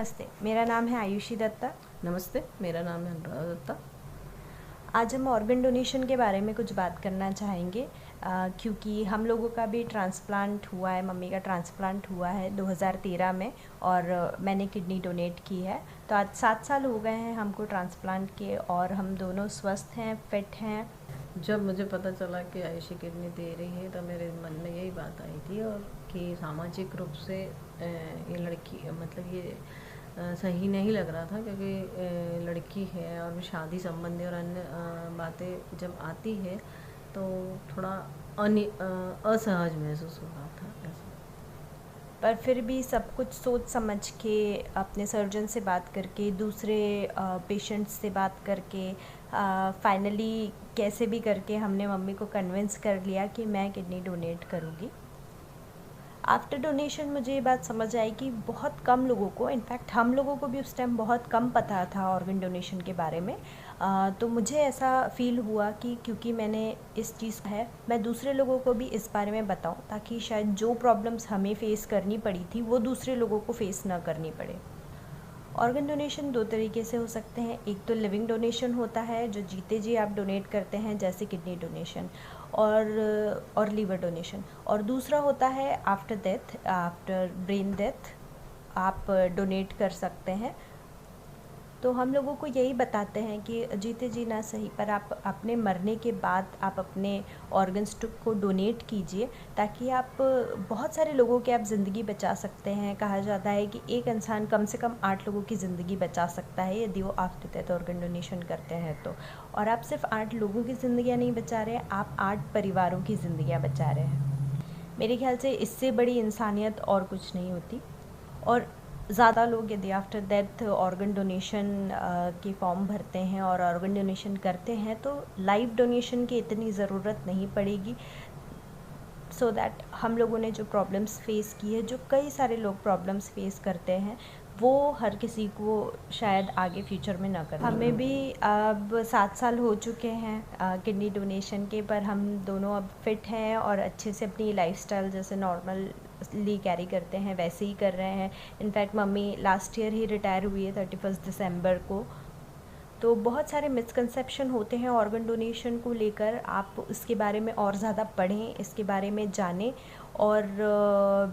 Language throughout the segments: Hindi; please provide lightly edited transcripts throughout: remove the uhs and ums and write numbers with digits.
नमस्ते, मेरा नाम है आयुषी दत्ता। नमस्ते, मेरा नाम है अनुराधा दत्ता। आज हम ऑर्गन डोनेशन के बारे में कुछ बात करना चाहेंगे क्योंकि हम लोगों का भी ट्रांसप्लांट हुआ है। मम्मी का ट्रांसप्लांट हुआ है 2013 में और मैंने किडनी डोनेट की है। तो आज 7 साल हो गए हैं हमको ट्रांसप्लांट के और हम दोनों स्वस्थ हैं, फिट हैं। जब मुझे पता चला कि आयुषी किडनी दे रही है तो मेरे मन में यही बात आई थी और कि सामाजिक रूप से ये लड़की मतलब ये सही नहीं लग रहा था, क्योंकि लड़की है और शादी संबंधी और अन्य बातें जब आती है तो थोड़ा असहज महसूस हो रहा था ऐसा। पर फिर भी सब कुछ सोच समझ के, अपने सर्जन से बात करके, दूसरे पेशेंट्स से बात करके, फाइनली कैसे भी करके हमने मम्मी को कन्विंस कर लिया कि मैं किडनी डोनेट करूँगी। आफ्टर डोनेशन मुझे ये बात समझ आई कि बहुत कम लोगों को, इनफैक्ट हम लोगों को भी उस टाइम बहुत कम पता था ऑर्गन डोनेशन के बारे में। तो मुझे ऐसा फ़ील हुआ कि क्योंकि मैंने इस चीज़ है, मैं दूसरे लोगों को भी इस बारे में बताऊं ताकि शायद जो प्रॉब्लम्स हमें फ़ेस करनी पड़ी थी वो दूसरे लोगों को फ़ेस ना करनी पड़े। ऑर्गन डोनेशन 2 तरीके से हो सकते हैं। एक तो लिविंग डोनेशन होता है जो जीते जी आप डोनेट करते हैं, जैसे किडनी डोनेशन और लीवर डोनेशन। और दूसरा होता है after death, after brain death आप डोनेट कर सकते हैं। तो हम लोगों को यही बताते हैं कि जीते जी ना सही, पर आप अपने मरने के बाद आप अपने ऑर्गन्स को डोनेट कीजिए ताकि आप बहुत सारे लोगों की आप ज़िंदगी बचा सकते हैं। कहा जाता है कि एक इंसान कम से कम 8 लोगों की ज़िंदगी बचा सकता है यदि वो आफ्टर डेथ ऑर्गन डोनेशन करते हैं तो। और आप सिर्फ 8 लोगों की ज़िंदगियाँ नहीं बचा रहे हैं, आप 8 परिवारों की ज़िंदगियाँ बचा रहे हैं। मेरे ख्याल से इससे बड़ी इंसानियत और कुछ नहीं होती। और ज़्यादा लोग यदि आफ्टर डेथ ऑर्गन डोनेशन के फॉर्म भरते हैं और ऑर्गन डोनेशन करते हैं तो लाइव डोनेशन की इतनी ज़रूरत नहीं पड़ेगी। सो दैट हम लोगों ने जो प्रॉब्लम्स फेस की है, जो कई सारे लोग प्रॉब्लम्स फेस करते हैं, वो हर किसी को शायद आगे फ्यूचर में ना करें। हमें भी अब 7 साल हो चुके हैं किडनी डोनेशन के, पर हम दोनों अब फिट हैं और अच्छे से अपनी लाइफस्टाइल जैसे नॉर्मली कैरी करते हैं वैसे ही कर रहे हैं। इनफैक्ट मम्मी लास्ट ईयर ही रिटायर हुई है 31 दिसंबर को। तो बहुत सारे मिसकंसेप्शन होते हैं ऑर्गन डोनेशन को लेकर। आप इसके बारे में और ज़्यादा पढ़ें, इसके बारे में जानें। और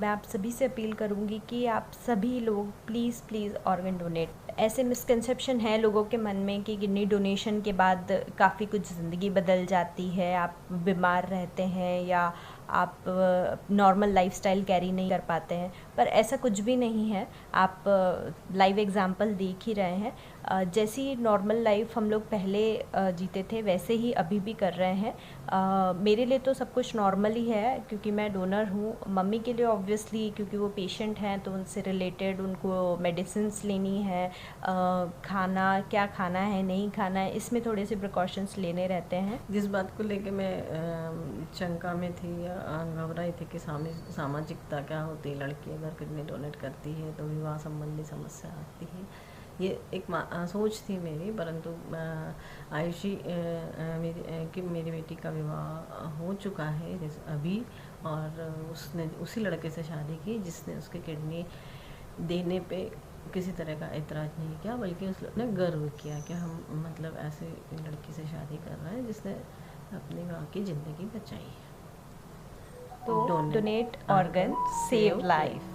मैं आप सभी से अपील करूँगी कि आप सभी लोग प्लीज़ ऑर्गन डोनेट। ऐसे मिसकंसेप्शन हैं लोगों के मन में कि किडनी डोनेशन के बाद काफ़ी कुछ ज़िंदगी बदल जाती है, आप बीमार रहते हैं या आप नॉर्मल लाइफस्टाइल कैरी नहीं कर पाते हैं, पर ऐसा कुछ भी नहीं है। आप लाइव एग्जांपल देख ही रहे हैं। जैसी नॉर्मल लाइफ हम लोग पहले जीते थे वैसे ही अभी भी कर रहे हैं। मेरे लिए तो सब कुछ नॉर्मल ही है क्योंकि मैं डोनर हूँ। मम्मी के लिए ऑब्वियसली क्योंकि वो पेशेंट हैं तो उनसे रिलेटेड उनको मेडिसिन्स लेनी है, खाना क्या खाना है नहीं खाना है, इसमें थोड़े से प्रिकॉशंस लेने रहते हैं। जिस बात को लेके मैं शंका में थी या घबराई थी कि सामाजिकता क्या होती है, लड़की अगर किडनी डोनेट करती है तो विवाह संबंधी समस्या आती है, ये एक सोच थी मेरी। परंतु आयुषी मेरी बेटी का विवाह हो चुका है अभी, और उसने उसी लड़के से शादी की जिसने उसके किडनी देने पे किसी तरह का एतराज़ नहीं किया, बल्कि उसने गर्व किया कि हम मतलब ऐसे लड़की से शादी कर रहे हैं जिसने अपनी माँ की ज़िंदगी बचाई है। तो डोनेट ऑर्गन, सेव लाइफ।